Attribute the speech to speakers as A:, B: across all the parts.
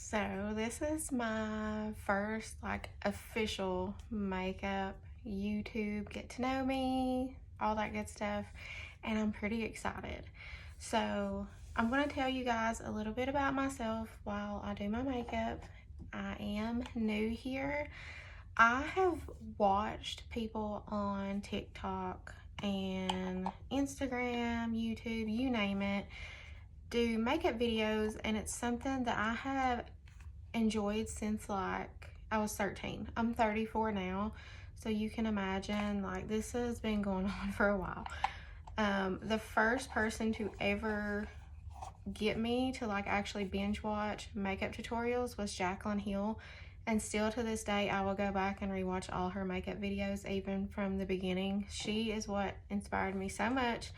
A: So this is my first official makeup YouTube get to know me, all that good stuff, and I'm pretty excited. So I'm going to tell you guys a little bit about myself while I do my makeup. I am new here. I have watched people on TikTok and Instagram, YouTube, you name it, do makeup videos, and it's something that I have enjoyed since I was 13. I'm 34 now, so you can imagine this has been going on for a while. The first person to ever get me to actually binge watch makeup tutorials was Jaclyn Hill, and still to this day I will go back and rewatch all her makeup videos, even from the beginning. She is what inspired me so much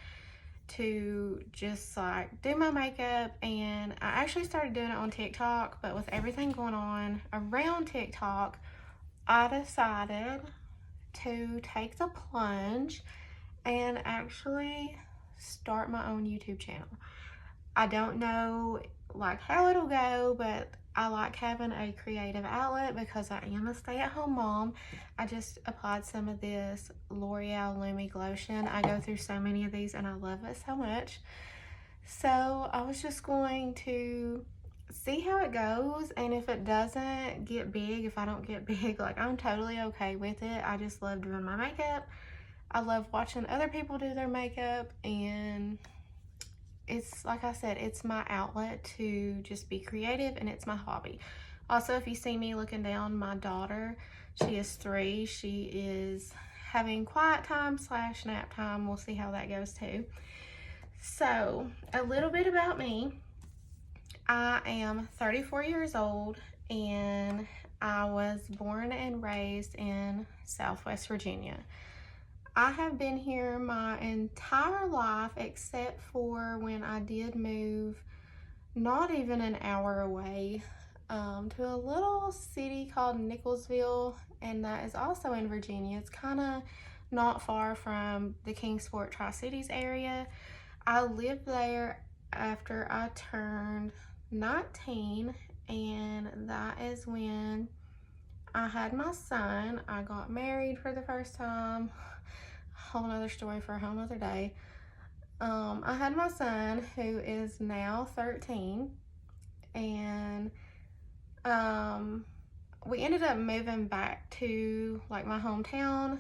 A: to just do my makeup, and I actually started doing it on TikTok, but with everything going on around TikTok, I decided to take the plunge and actually start my own YouTube channel. I don't know how it'll go, but I like having a creative outlet because I am a stay-at-home mom. I just applied some of this L'Oreal Lumi Glotion. I go through so many of these and I love it so much. So I was just going to see how it goes, and if it doesn't get big, if I don't get big, I'm totally okay with it. I just love doing my makeup. I love watching other people do their makeup, and it's like I said, it's my outlet to just be creative, and it's my hobby. Also, if you see me looking down, my daughter, she is 3. She is having quiet time / nap time. We'll see how that goes too. So a little bit about me. I am 34 years old, and I was born and raised in Southwest Virginia. I have been here my entire life except for when I did move not even an hour away to a little city called Nicholsville, and that is also in Virginia. It's kind of not far from the Kingsport Tri-Cities area. I lived there after I turned 19, and that is when I had my son. I got married for the first time. Whole nother story for a whole nother day. I had my son, who is now 13, and we ended up moving back to my hometown,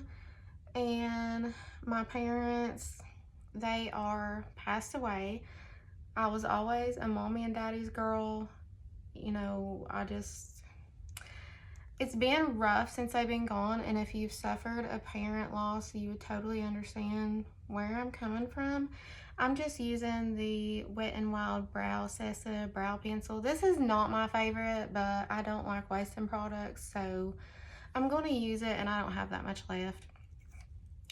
A: and my parents, they are passed away. I was always a mommy and daddy's girl. It's been rough since they've been gone, and if you've suffered a parent loss, you would totally understand where I'm coming from. I'm just using the Wet n Wild Brow Sessa Brow Pencil. This is not my favorite, but I don't like wasting products, so I'm going to use it, and I don't have that much left.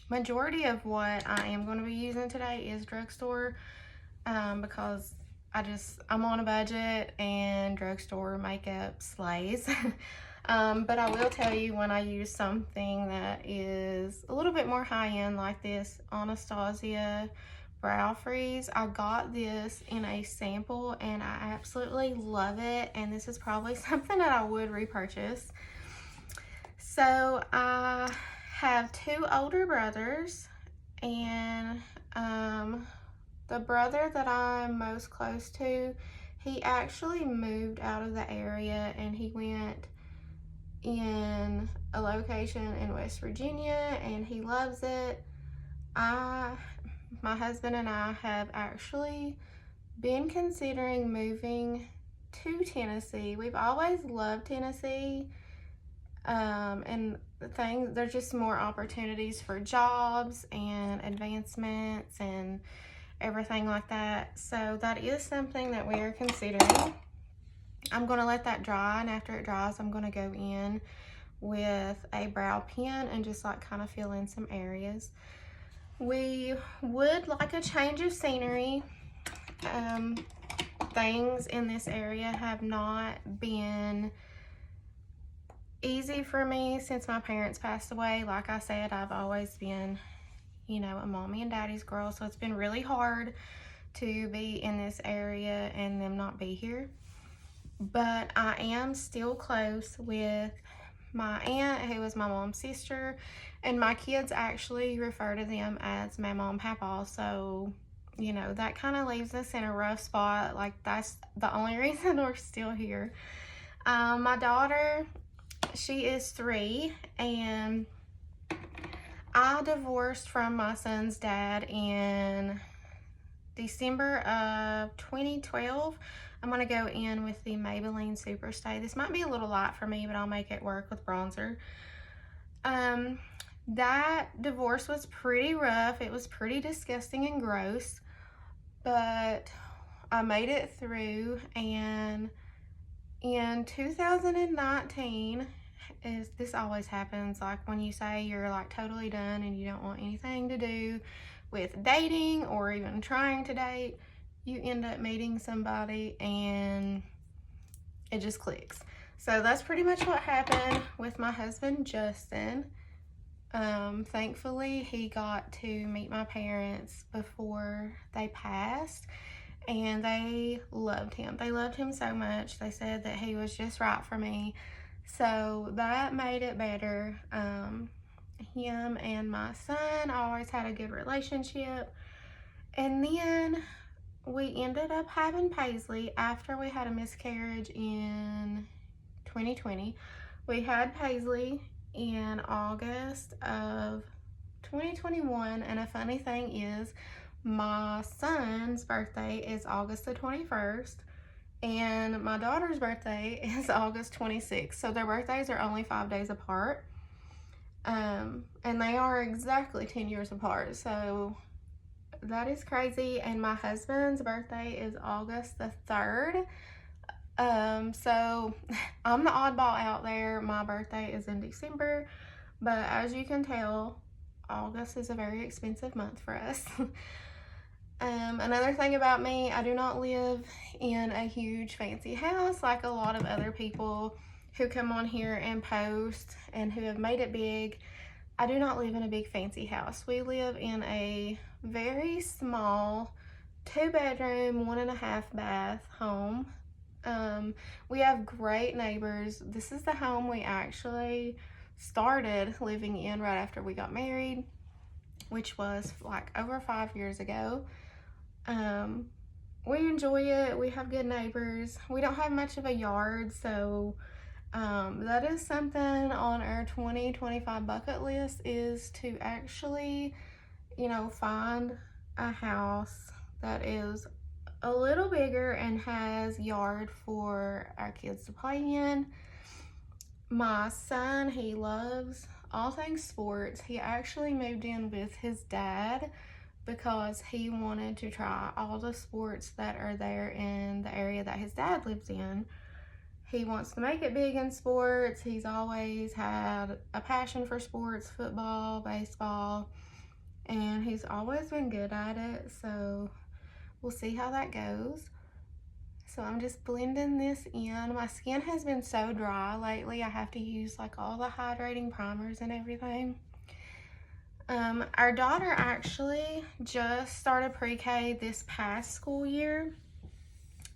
A: Majority of what I am going to be using today is drugstore, because I'm on a budget, and drugstore makeup slays. But I will tell you, when I use something that is a little bit more high-end like this Anastasia Brow Freeze, I got this in a sample and I absolutely love it, and this is probably something that I would repurchase. So I have 2 older brothers, and the brother that I'm most close to, he actually moved out of the area, and he went in a location in West Virginia, and he loves it. My husband and I have actually been considering moving to Tennessee. We've always loved Tennessee, and there's just more opportunities for jobs and advancements and everything like that. So that is something that we are considering. I'm going to let that dry, and after it dries, I'm going to go in with a brow pen and just kind of fill in some areas. We would like a change of scenery. Things in this area have not been easy for me since my parents passed away. Like I said, I've always been, a mommy and daddy's girl, so it's been really hard to be in this area and them not be here. but I am still close with my aunt, who was my mom's sister, and my kids actually refer to them as Mama and Papa. So, you know, that kind of leaves us in a rough spot. Like, that's the only reason we're still here. My daughter, she is 3, and I divorced from my son's dad in December of 2012. I'm going to go in with the Maybelline Superstay. This might be a little light for me, but I'll make it work with bronzer. That divorce was pretty rough. It was pretty disgusting and gross, but I made it through. And in 2019, this always happens, like when you say you're like totally done and you don't want anything to do with dating or even trying to date, you end up meeting somebody and it just clicks. So that's pretty much what happened with my husband, Justin. Thankfully, he got to meet my parents before they passed, and they loved him. They loved him so much. They said that he was just right for me. So that made it better. Him and my son always had a good relationship. And then we ended up having Paisley after we had a miscarriage in 2020. We had Paisley in August of 2021, and a funny thing is my son's birthday is August the 21st, and my daughter's birthday is August 26th. So their birthdays are only 5 days apart, and they are exactly 10 years apart. So that is crazy. And my husband's birthday is August the 3rd. So I'm the oddball out there. My birthday is in December, but as you can tell, August is a very expensive month for us. Another thing about me, I do not live in a huge fancy house like a lot of other people who come on here and post and who have made it big. I do not live in a big fancy house. We live in a very small 2-bedroom, 1.5 bath home. We have great neighbors. This is the home we actually started living in right after we got married, which was like over 5 years ago. We enjoy it. We have good neighbors. We don't have much of a yard, so that is something on our 2025 bucket list, is to actually, you know, find a house that is a little bigger and has yard for our kids to play in. My son, he loves all things sports. He actually moved in with his dad because he wanted to try all the sports that are there in the area that his dad lives in. He wants to make it big in sports. He's always had a passion for sports, football, baseball, and he's always been good at it. So we'll see how that goes. So I'm just blending this in. My skin has been so dry lately. I have to use like all the hydrating primers and everything. Our daughter actually just started pre-K this past school year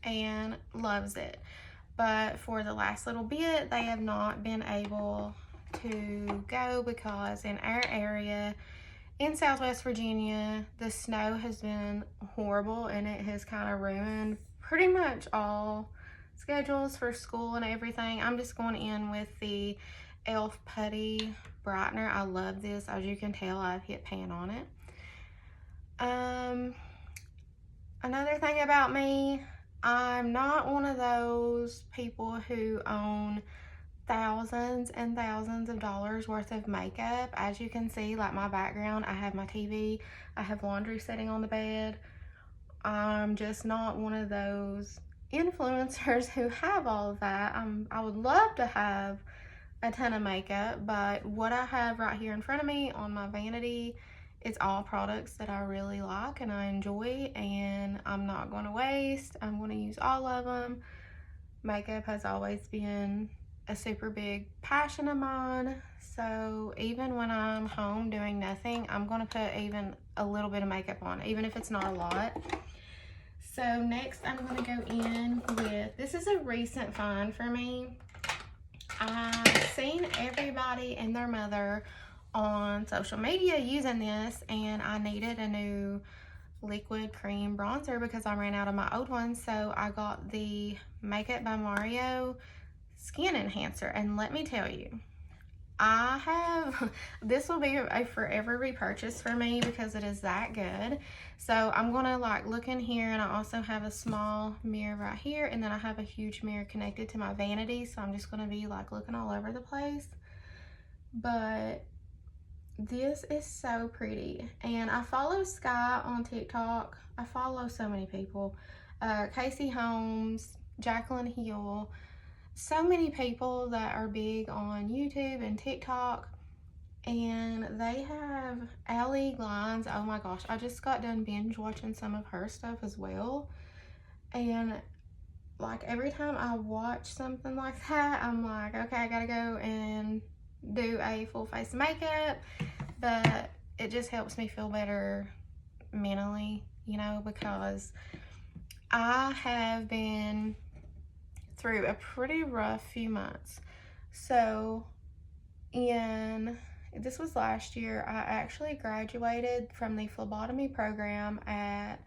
A: and loves it. But for the last little bit, they have not been able to go because in our area in Southwest Virginia, the snow has been horrible, and it has kind of ruined pretty much all schedules for school and everything. I'm just going in with the e.l.f. Putty Brightener. I love this. As you can tell, I've hit pan on it. Another thing about me, I'm not one of those people who own thousands and thousands of dollars worth of makeup. As you can see, like my background, I have my TV, I have laundry sitting on the bed. I'm just not one of those influencers who have all of that. I would love to have a ton of makeup, but what I have right here in front of me on my vanity, it's all products that I really like and I enjoy, and I'm not going to waste. I'm going to use all of them. Makeup has always been a super big passion of mine, so even when I'm home doing nothing, I'm going to put even a little bit of makeup on, even if it's not a lot. So next I'm going to go in with, this is a recent find for me. I've seen everybody and their mother on social media using this, and I needed a new liquid cream bronzer because I ran out of my old one. So I got the Makeup by Mario Skin Enhancer, and let me tell you, this will be a forever repurchase for me because it is that good. So I'm gonna like look in here, and I also have a small mirror right here, and then I have a huge mirror connected to my vanity, so I'm just gonna be like looking all over the place. But this is so pretty, and I follow Sky on TikTok. I follow so many people, Casey Holmes, Jacqueline Hill, so many people that are big on YouTube and TikTok, and they have Allie Glines. Oh my gosh, I just got done binge watching some of her stuff as well, and like every time I watch something like that, I'm like, okay, I gotta go and do a full face of makeup. But it just helps me feel better mentally, you know, because I have been through a pretty rough few months. So this was last year, I actually graduated from the phlebotomy program at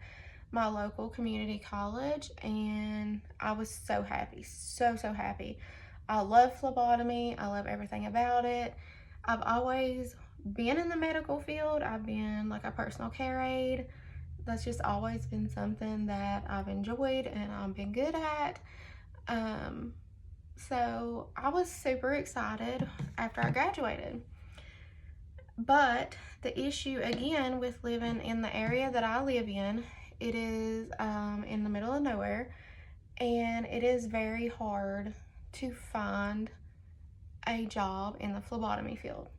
A: my local community college, and I was so happy, so happy. I love phlebotomy. I love everything about it. I've always been in the medical field. I've been like a personal care aide. That's just always been something that I've enjoyed and I've been good at. So I was super excited after I graduated. But the issue again with living in the area that I live in, it is in the middle of nowhere, and it is very hard to find a job in the phlebotomy field.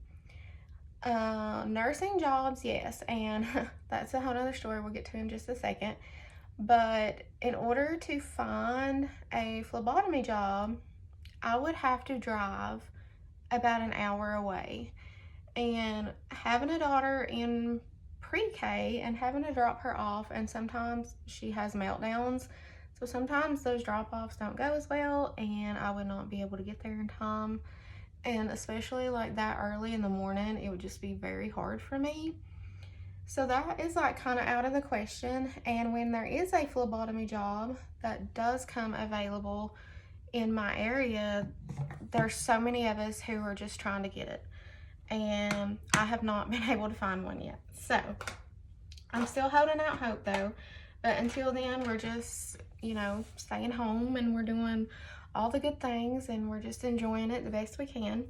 A: Nursing jobs, yes, and that's a whole other story we'll get to in just a second. But in order to find a phlebotomy job, I would have to drive about an hour away. And having a daughter in pre-K and having to drop her off, and sometimes she has meltdowns, so sometimes those drop-offs don't go as well, and I would not be able to get there in time. And especially like that early in the morning, it would just be very hard for me. So that is like kind of out of the question. And when there is a phlebotomy job that does come available in my area, there's so many of us who are just trying to get it, and I have not been able to find one yet. So I'm still holding out hope though, but until then we're just, you know, staying home, and we're doing all the good things, and we're just enjoying it the best we can.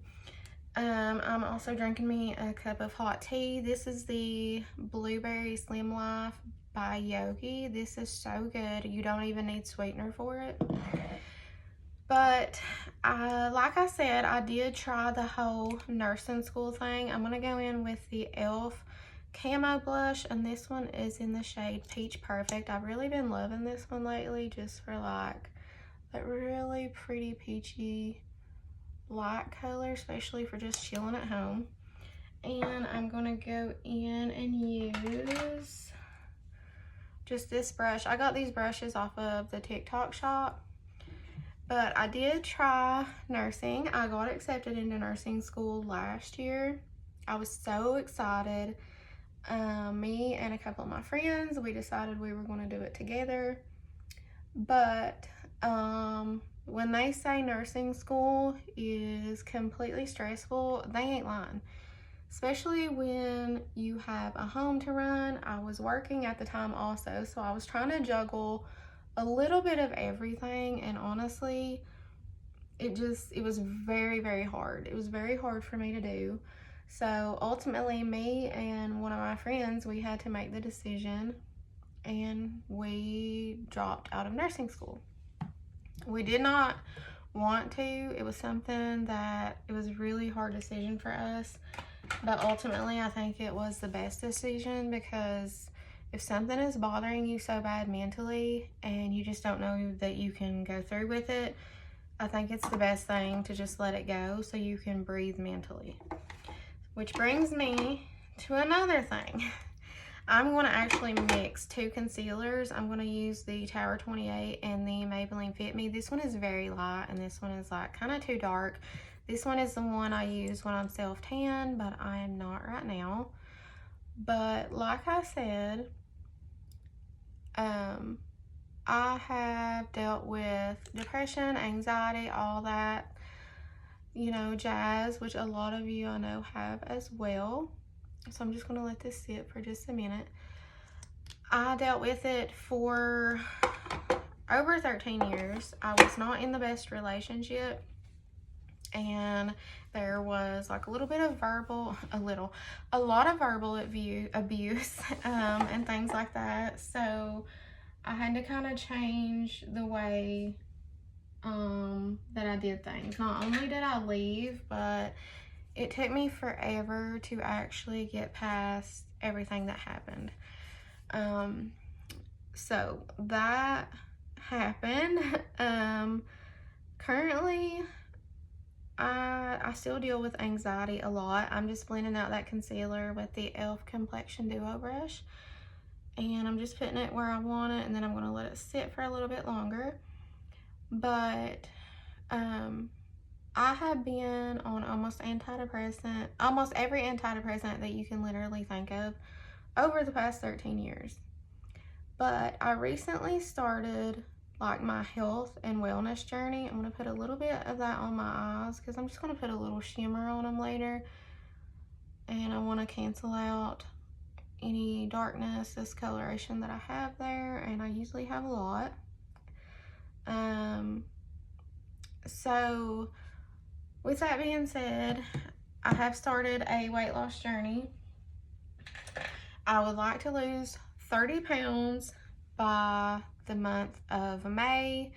A: I'm also drinking me a cup of hot tea. This is the Blueberry Slim Life by Yogi. This is so good. You don't even need sweetener for it. But like I said, I did try the whole nursing school thing. I'm going to go in with the e.l.f. Camo Blush, and this one is in the shade Peach Perfect. I've really been loving this one lately, just for like that really pretty peachy light color, especially for just chilling at home. And I'm gonna go in and use just this brush. I got these brushes off of the TikTok shop, but I did try nursing. I got accepted into nursing school last year. I was so excited. Me and a couple of my friends, we decided we were going to do it together. But when they say nursing school is completely stressful, they ain't lying. Especially when you have a home to run. I was working at the time also, so I was trying to juggle a little bit of everything, and honestly, it was very hard. It was very hard for me to do. So ultimately, me and one of my friends, we had to make the decision, and we dropped out of nursing school. We did not want to. It was something that, it was a really hard decision for us, but ultimately I think it was the best decision, because if something is bothering you so bad mentally and you just don't know that you can go through with it, I think it's the best thing to just let it go so you can breathe mentally. Which brings me to another thing. I'm going to actually mix two concealers. I'm going to use the Tower 28 and the Maybelline Fit Me. This one is very light and this one is like kind of too dark. This one is the one I use when I'm self-tan, but I am not right now. But like I said, I have dealt with depression, anxiety, all that, you know, jazz, which a lot of you I know have as well. So I'm just going to let this sit for just a minute. I dealt with it for over 13 years. I was not in the best relationship, and there was like a lot of verbal abuse and things like that. So I had to kind of change the way that I did things. Not only did I leave, but it took me forever to actually get past everything that happened. So that happened. Currently, I still deal with anxiety a lot. I'm just blending out that concealer with the e.l.f. Complexion Duo Brush. And I'm just putting it where I want it, and then I'm going to let it sit for a little bit longer. But I have been on almost every antidepressant that you can literally think of over the past 13 years. But I recently started like my health and wellness journey. I'm going to put a little bit of that on my eyes because I'm just going to put a little shimmer on them later. And I want to cancel out any darkness, discoloration that I have there, and I usually have a lot. So with that being said, I have started a weight loss journey. I would like to lose 30 pounds by the month of May.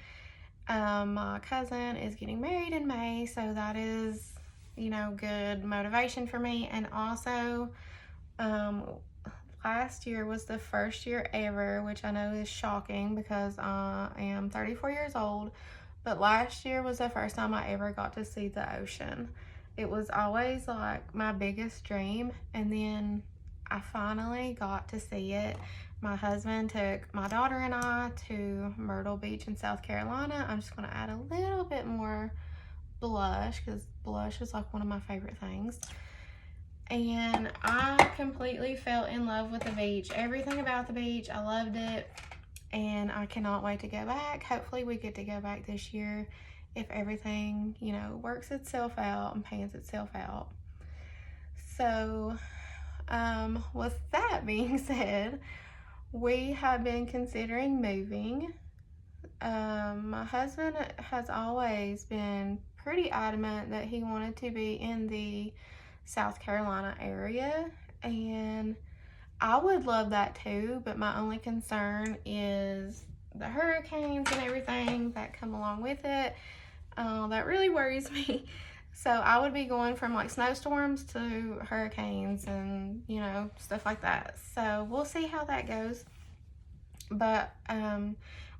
A: My cousin is getting married in May, so that is, you know, good motivation for me. And also, last year was the first year ever, which I know is shocking because I am 34 years old, but last year was the first time I ever got to see the ocean. It was always like my biggest dream, and then I finally got to see it. My husband took my daughter and I to Myrtle Beach in South Carolina. I'm just going to add a little bit more blush because blush is like one of my favorite things. And I completely fell in love with the beach. Everything about the beach, I loved it. And I cannot wait to go back. Hopefully we get to go back this year if everything, you know, works itself out and pans itself out. So, with that being said, we have been considering moving. My husband has always been pretty adamant that he wanted to be in the South Carolina area, and I would love that too, but my only concern is the hurricanes and everything that come along with it. That really worries me. So I would be going from like snowstorms to hurricanes and, you know, stuff like that. So we'll see how that goes. But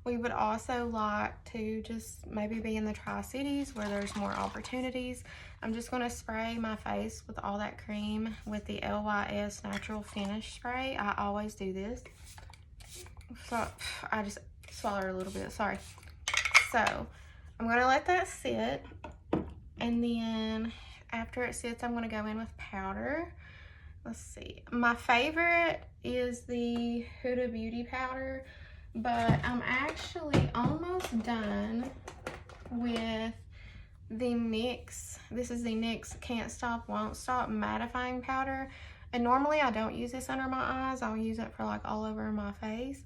A: we would also like to just maybe be in the Tri-Cities where there's more opportunities. I'm just going to spray my face with all that cream with the LYS Natural Finish Spray. I always do this. So I just swallowed a little bit, sorry. So I'm going to let that sit. And then after it sits, I'm going to go in with powder. Let's see. My favorite is the Huda Beauty powder, but I'm actually almost done with the NYX. This is the NYX Can't Stop, Won't Stop mattifying powder. And normally I don't use this under my eyes. I'll use it for like all over my face.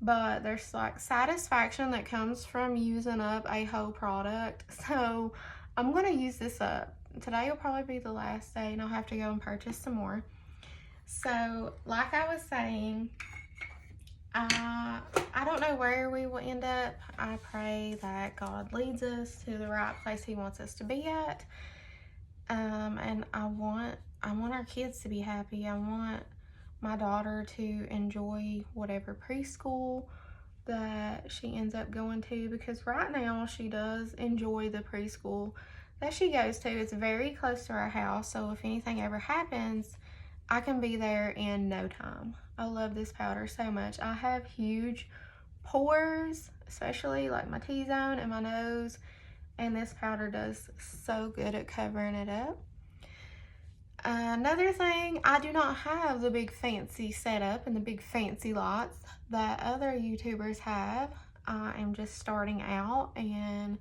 A: But there's like satisfaction that comes from using up a whole product. So I'm going to use this up. Today will probably be the last day and I'll have to go and purchase some more. So like I was saying, I don't know where we will end up. I pray that God leads us to the right place He wants us to be at. And I want our kids to be happy. I want my daughter to enjoy whatever preschool that she ends up going to, because right now she does enjoy the preschool that she goes to. It's very close to our house, so if anything ever happens, I can be there in no time. I love this powder so much. I have huge pores, especially like my T-zone and my nose, and this powder does so good at covering it up. Another thing, I do not have the big fancy setup and the big fancy lots that other YouTubers have. I am just starting out, and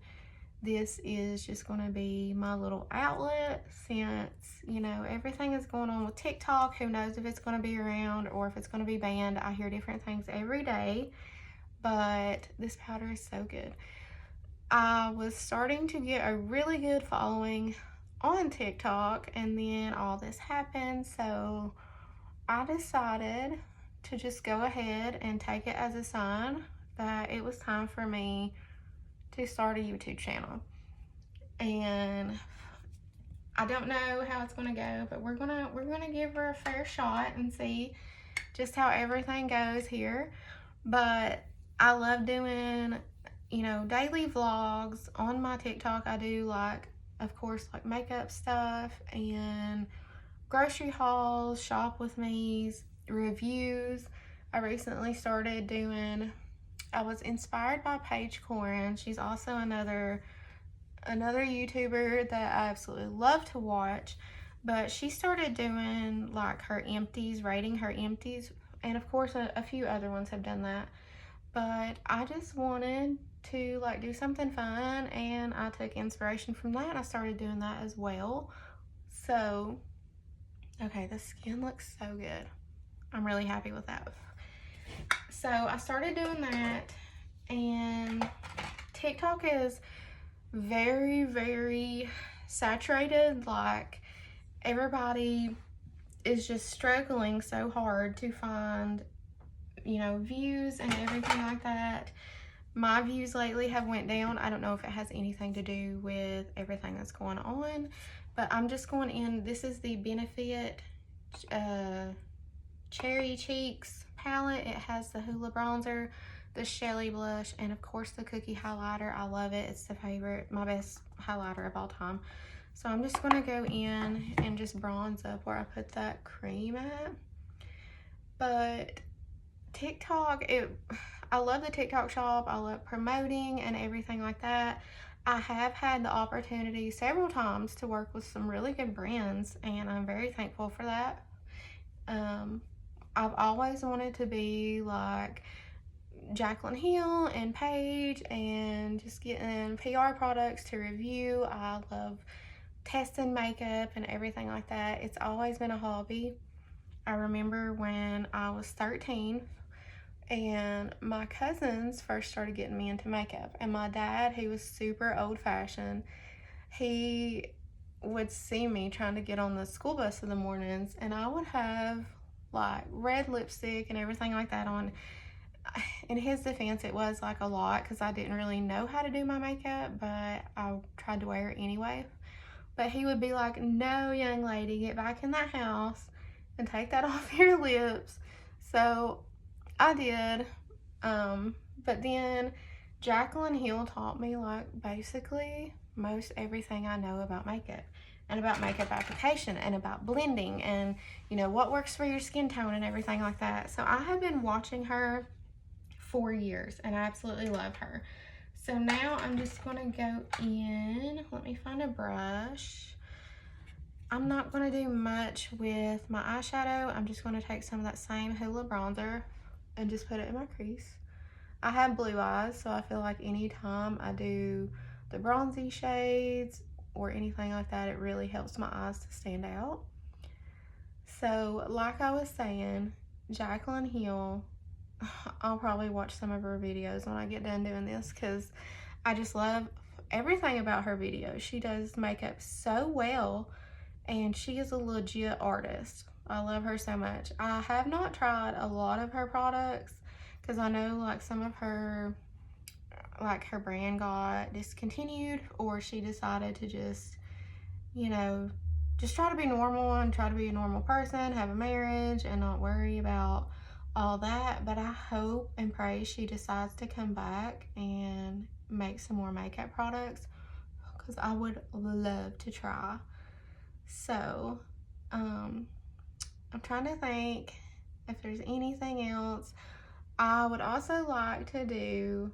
A: this is just going to be my little outlet since, you know, everything is going on with TikTok. Who knows if it's going to be around or if it's going to be banned. I hear different things every day, but this powder is so good. I was starting to get a really good following on TikTok, and then all this happened, so I decided to just go ahead and take it as a sign that it was time for me to start a YouTube channel. And I don't know how it's gonna go, but we're gonna give her a fair shot and see just how everything goes here. But I love doing, you know, daily vlogs on my TikTok. I do, like, of course, like makeup stuff and grocery hauls, shop with me's, reviews. I recently started doing, I was inspired by Paige Corin. She's also another YouTuber that I absolutely love to watch, but she started doing like her empties, rating her empties, and of course a few other ones have done that. But I just wanted to like do something fun, and I took inspiration from that and I started doing that as well. So, okay, the skin looks so good. I'm really happy with that. So I started doing that, and TikTok is very, very saturated. Like, everybody is just struggling so hard to find, you know, views and everything like that. My views lately have went down. I don't know if it has anything to do with everything that's going on, but I'm just going in. This is the Benefit Cherry Cheeks palette. It has the Hoola bronzer, the Shelly blush, and of course the cookie highlighter. I love it. It's the favorite, my best highlighter of all time. So I'm just going to go in and just bronze up where I put that cream at. But TikTok, I love the TikTok shop. I love promoting and everything like that. I have had the opportunity several times to work with some really good brands, and I'm very thankful for that. I've always wanted to be like Jaclyn Hill and Paige and just getting PR products to review. I love testing makeup and everything like that. It's always been a hobby. I remember when I was 13 and my cousins first started getting me into makeup, and my dad, he was super old-fashioned. He would see me trying to get on the school bus in the mornings, and I would have like red lipstick and everything like that on. In his defense, it was like a lot because I didn't really know how to do my makeup, but I tried to wear it anyway. But he would be like, "No, young lady, get back in that house and take that off your lips." So I did. But then Jaclyn Hill taught me like basically most everything I know about makeup and about makeup application and about blending and, you know, what works for your skin tone and everything like that. So I have been watching her for years and I absolutely love her. So now I'm just going to go in. Let me find a brush. I'm not going to do much with my eyeshadow. I'm just going to take some of that same Hoola bronzer and just put it in my crease. I have blue eyes, so I feel like anytime I do the bronzy shades or anything like that, it really helps my eyes to stand out. So like I was saying, Jaclyn Hill, I'll probably watch some of her videos when I get done doing this because I just love everything about her videos. She does makeup so well, and she is a legit artist. I love her so much. I have not tried a lot of her products because I know like some of her, like her brand got discontinued, or she decided to just, you know, just try to be normal and try to be a normal person, have a marriage and not worry about all that. But I hope and pray she decides to come back and make some more makeup products because I would love to try. So I'm trying to think if there's anything else. I would also like to do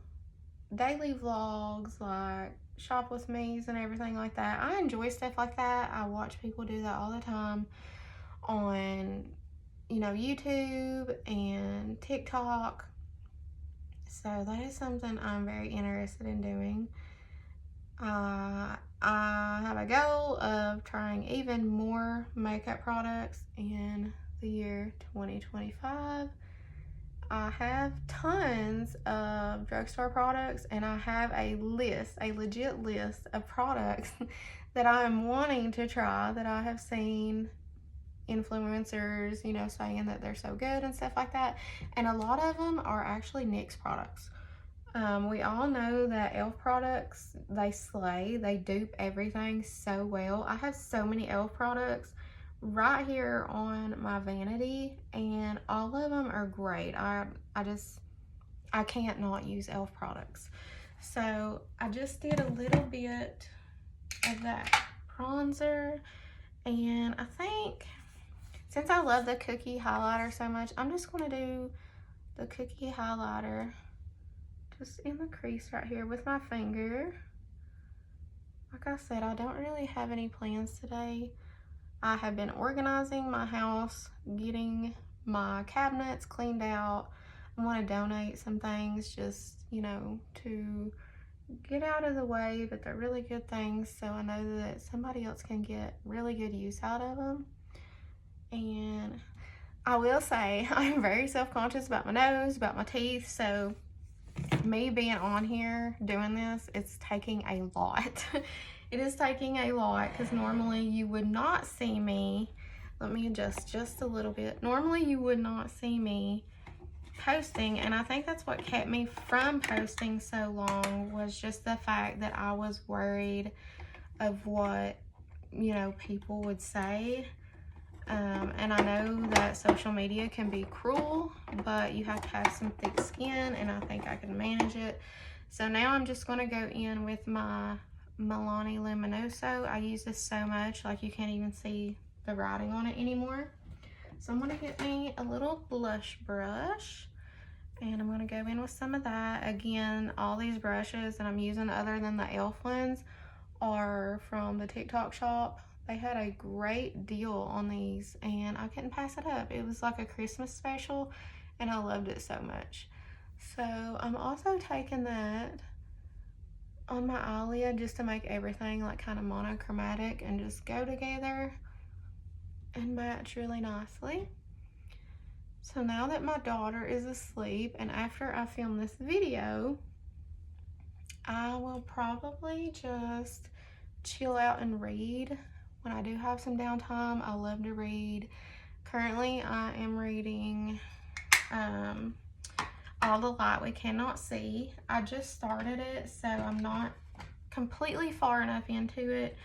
A: daily vlogs, like shop with me's and everything like that. I enjoy stuff like that. I watch people do that all the time on, you know, YouTube and TikTok. So that is something I'm very interested in doing. I have a goal of trying even more makeup products in the year 2025. I have tons of drugstore products, and I have a legit list of products that I'm wanting to try, that I have seen influencers, you know, saying that they're so good and stuff like that. And a lot of them are actually NYX products. We all know that e.l.f. products, they slay. They dupe everything so well. I have so many e.l.f. products right here on my vanity, and all of them are great. I can't not use e.l.f. products. So I just did a little bit of that bronzer, and I think since I love the cookie highlighter so much, I'm just going to do the cookie highlighter just in the crease right here with my finger. Like I said, I don't really have any plans today. I have been organizing my house, getting my cabinets cleaned out. I want to donate some things just, you know, to get out of the way, but they're really good things, so I know that somebody else can get really good use out of them. And I will say, I'm very self-conscious about my nose, about my teeth, so me being on here doing this, it's taking a lot. It is taking a lot, because normally you would not see me. Let me adjust just a little bit. Normally you would not see me posting, and I think that's what kept me from posting so long, was just the fact that I was worried of what, you know, people would say. And I know that social media can be cruel, but you have to have some thick skin, and I think I can manage it. So now I'm just going to go in with my Milani Luminoso. I use this so much, like you can't even see the writing on it anymore. So I'm going to get me a little blush brush, and I'm going to go in with some of that. Again, all these brushes that I'm using, other than the e.l.f. ones, are from the TikTok shop. They had a great deal on these, and I couldn't pass it up. It was like a Christmas special, and I loved it so much. So I'm also taking that on my eyelid just to make everything like kind of monochromatic and just go together and match really nicely. So now that my daughter is asleep, and after I film this video, I will probably just chill out and read. When I do have some downtime, I love to read. Currently, I am reading All the Light We Cannot See. I just started it, so I'm not completely far enough into it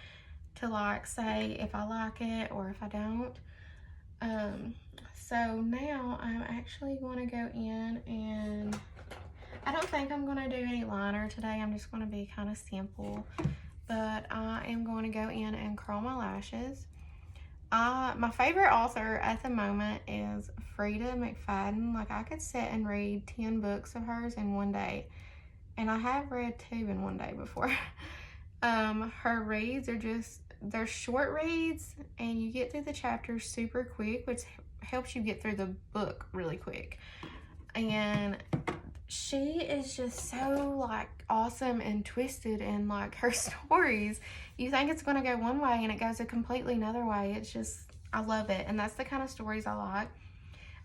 A: to like say if I like it or if I don't. So now I'm actually going to go in, and I don't think I'm going to do any liner today. I'm just going to be kind of simple. But I am going to go in and curl my lashes. My favorite author at the moment is Frida McFadden. Like, I could sit and read 10 books of hers in one day. And I have read 2 in one day before. Her reads are just, they're short reads, and you get through the chapters super quick, which helps you get through the book really quick. And she is just so like awesome and twisted in like her stories. You think it's going to go one way and it goes a completely another way. It's just, I love it, and that's the kind of stories I like.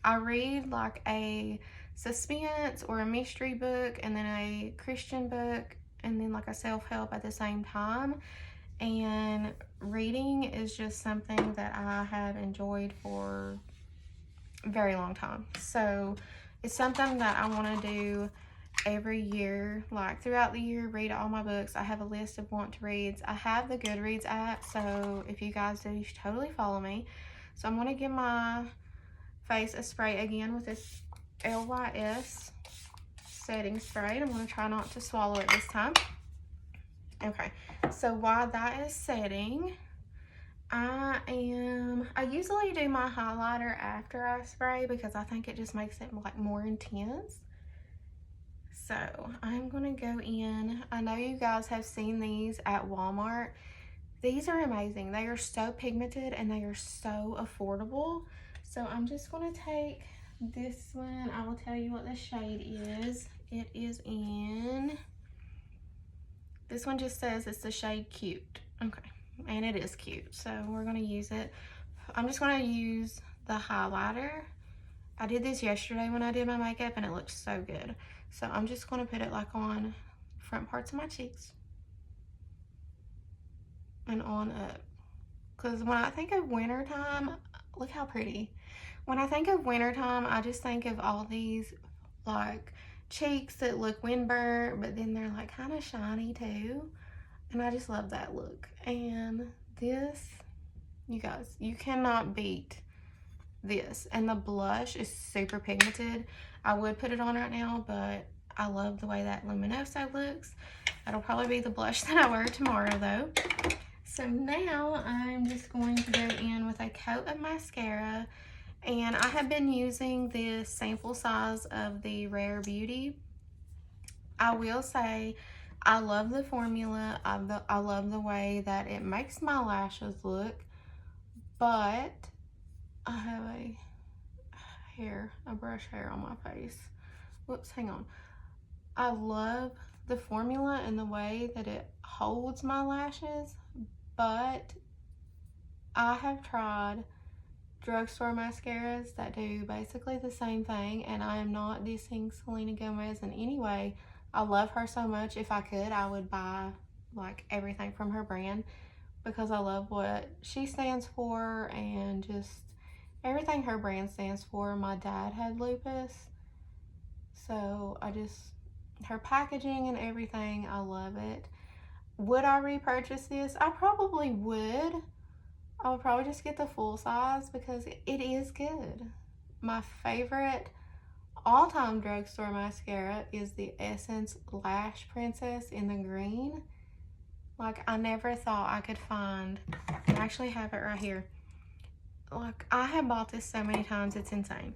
A: I read like a suspense or a mystery book, and then a Christian book, and then like a self-help at the same time. And reading is just something that I have enjoyed for a very long time. So it's something that I want to do every year, like throughout the year, read all my books. I have a list of want to reads. I have the Goodreads app, so if you guys do, you should totally follow me. So I'm going to give my face a spray again with this LYS setting spray. I'm going to try not to swallow it this time. Okay, so while that is setting, I usually do my highlighter after I spray because I think it just makes it like more intense. So I'm gonna go in. I know you guys have seen these at Walmart. These are amazing. They are so pigmented and they are so affordable. So I'm just gonna take this one. I will tell you what the shade is. It is in, this one just says it's the shade Cute. Okay, and it is cute. So we're gonna use it. I'm just gonna use the highlighter. I did this yesterday when I did my makeup and it looks so good. So I'm just gonna put it like on front parts of my cheeks and on up. Because when I think of wintertime, look how pretty. When I think of wintertime, I just think of all these like cheeks that look windburnt, but then they're like kind of shiny too. And I just love that look. And this, you guys, you cannot beat this. And the blush is super pigmented. I would put it on right now, but I love the way that Luminoso looks. That'll probably be the blush that I wear tomorrow though. So now I'm just going to go in with a coat of mascara, and I have been using this sample size of the Rare Beauty. I will say I love the formula. I love the way that it makes my lashes look, but I have a brush hair on my face. Whoops, hang on. I love the formula and the way that it holds my lashes, but I have tried drugstore mascaras that do basically the same thing, and I am not dissing Selena Gomez in any way. I love her so much. If I could, I would buy like everything from her brand because I love what she stands for and just everything her brand stands for. My dad had lupus, so her packaging and everything, I love it. Would I repurchase this? I probably would. I would probably just get the full size because it is good. My favorite all-time drugstore mascara is the Essence Lash Princess in the green. Like, I never thought I could find, I actually have it right here. Like, I have bought this so many times, it's insane.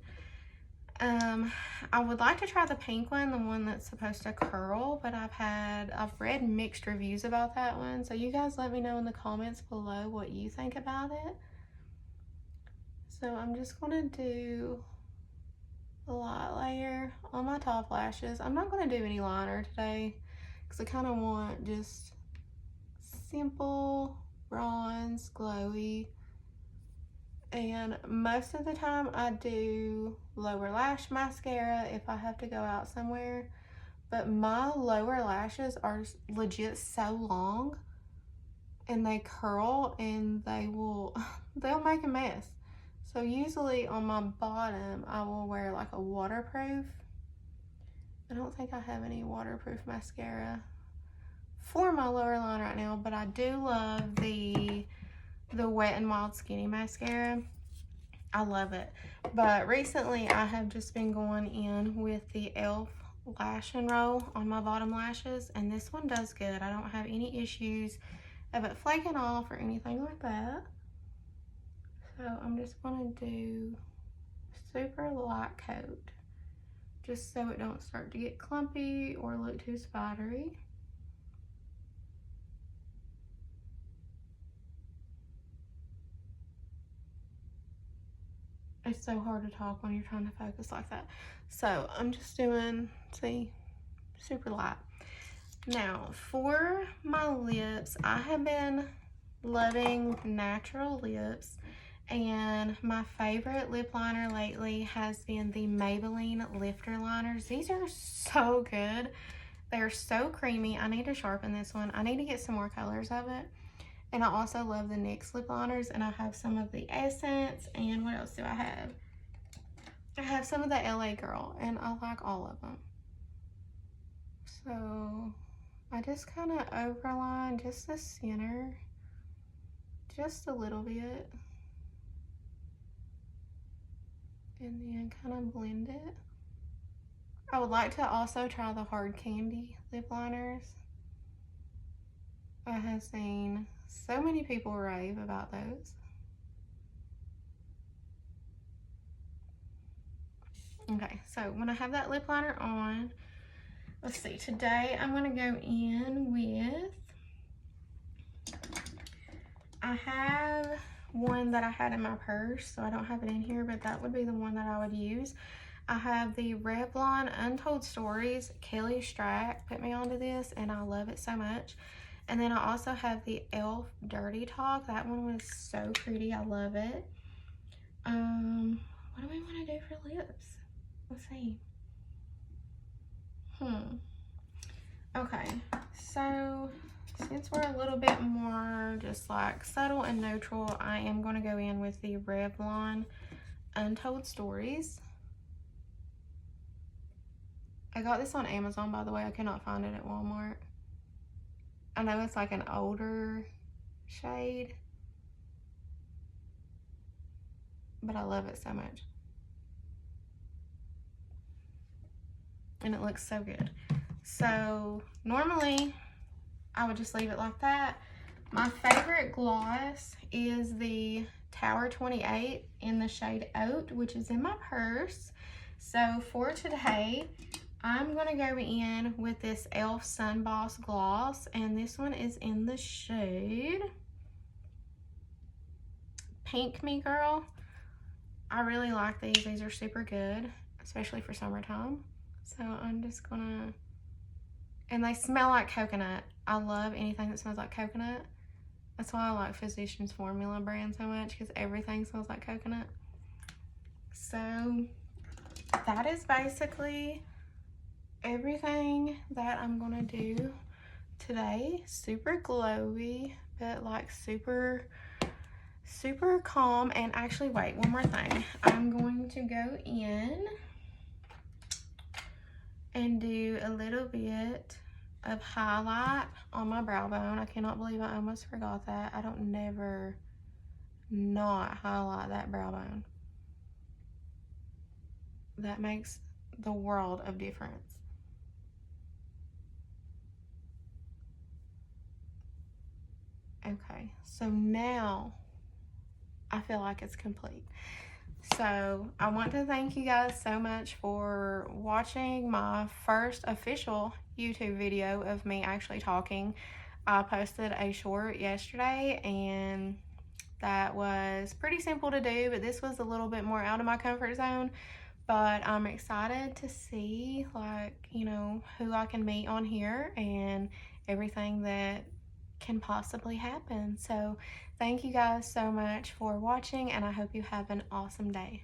A: I would like to try the pink one, the one that's supposed to curl, but I've read mixed reviews about that one. So you guys let me know in the comments below what you think about it. So I'm just gonna do a light layer on my top lashes. I'm not gonna do any liner today because I kind of want just simple, bronze, glowy. And most of the time I do lower lash mascara if I have to go out somewhere. But my lower lashes are legit so long and they curl and they'll make a mess. So usually on my bottom, I will wear like a waterproof. I don't think I have any waterproof mascara for my lower line right now, but I do love the Wet n Wild Skinny Mascara. I love it. But recently I have just been going in with the e.l.f. Lash and Roll on my bottom lashes, and this one does good. I don't have any issues of it flaking off or anything like that. So I'm just going to do super light coat just so it don't start to get clumpy or look too spidery. It's so hard to talk when you're trying to focus like that. So I'm just doing, see, super light. Now for my lips, I have been loving natural lips, and my favorite lip liner lately has been the Maybelline Lifter Liners. These are so good. They're so creamy. I need to sharpen this one. I need to get some more colors of it. And I also love the NYX lip liners, and I have some of the Essence, and what else do I have? I have some of the LA Girl, and I like all of them. So I just kind of overline just the center, just a little bit, and then kind of blend it. I would like to also try the Hard Candy lip liners. I have seen So many people rave about those. Okay, so when I have that lip liner on, let's see, today I'm gonna go in with, I have one that I had in my purse, so I don't have it in here, but that would be the one that I would use. I have the Revlon Untold Stories. Kelly Strack put me onto this, and I love it so much. And then I also have the e.l.f. Dirty Talk. That one was so pretty. I love it. What do we want to do for lips? Let's see. Okay, so since we're a little bit more just like subtle and neutral, I am going to go in with the Revlon Untold Stories. I got this on Amazon, by the way. I cannot find it at Walmart. I know it's like an older shade, but I love it so much. And it looks so good. So normally I would just leave it like that. My favorite gloss is the Tower 28 in the shade Oat, which is in my purse. So for today, I'm gonna go in with this e.l.f. Sun Boss gloss, and this one is in the shade Pink Me Girl. I really like these. These are super good, especially for summertime. So I'm just gonna, and they smell like coconut. I love anything that smells like coconut. That's why I like Physicians Formula brand so much, because everything smells like coconut. So that is basically everything that I'm gonna do today. Super glowy, but like super calm. And actually, wait, one more thing. I'm going to go in and do a little bit of highlight on my brow bone. I cannot believe I almost forgot that. I don't never not highlight that brow bone. That makes the world of difference. Okay, so now I feel like it's complete. So I want to thank you guys so much for watching my first official YouTube video of me actually talking. I posted a short yesterday, and that was pretty simple to do, but this was a little bit more out of my comfort zone. But I'm excited to see, like, you know, who I can meet on here and everything that can possibly happen. So thank you guys so much for watching, and I hope you have an awesome day.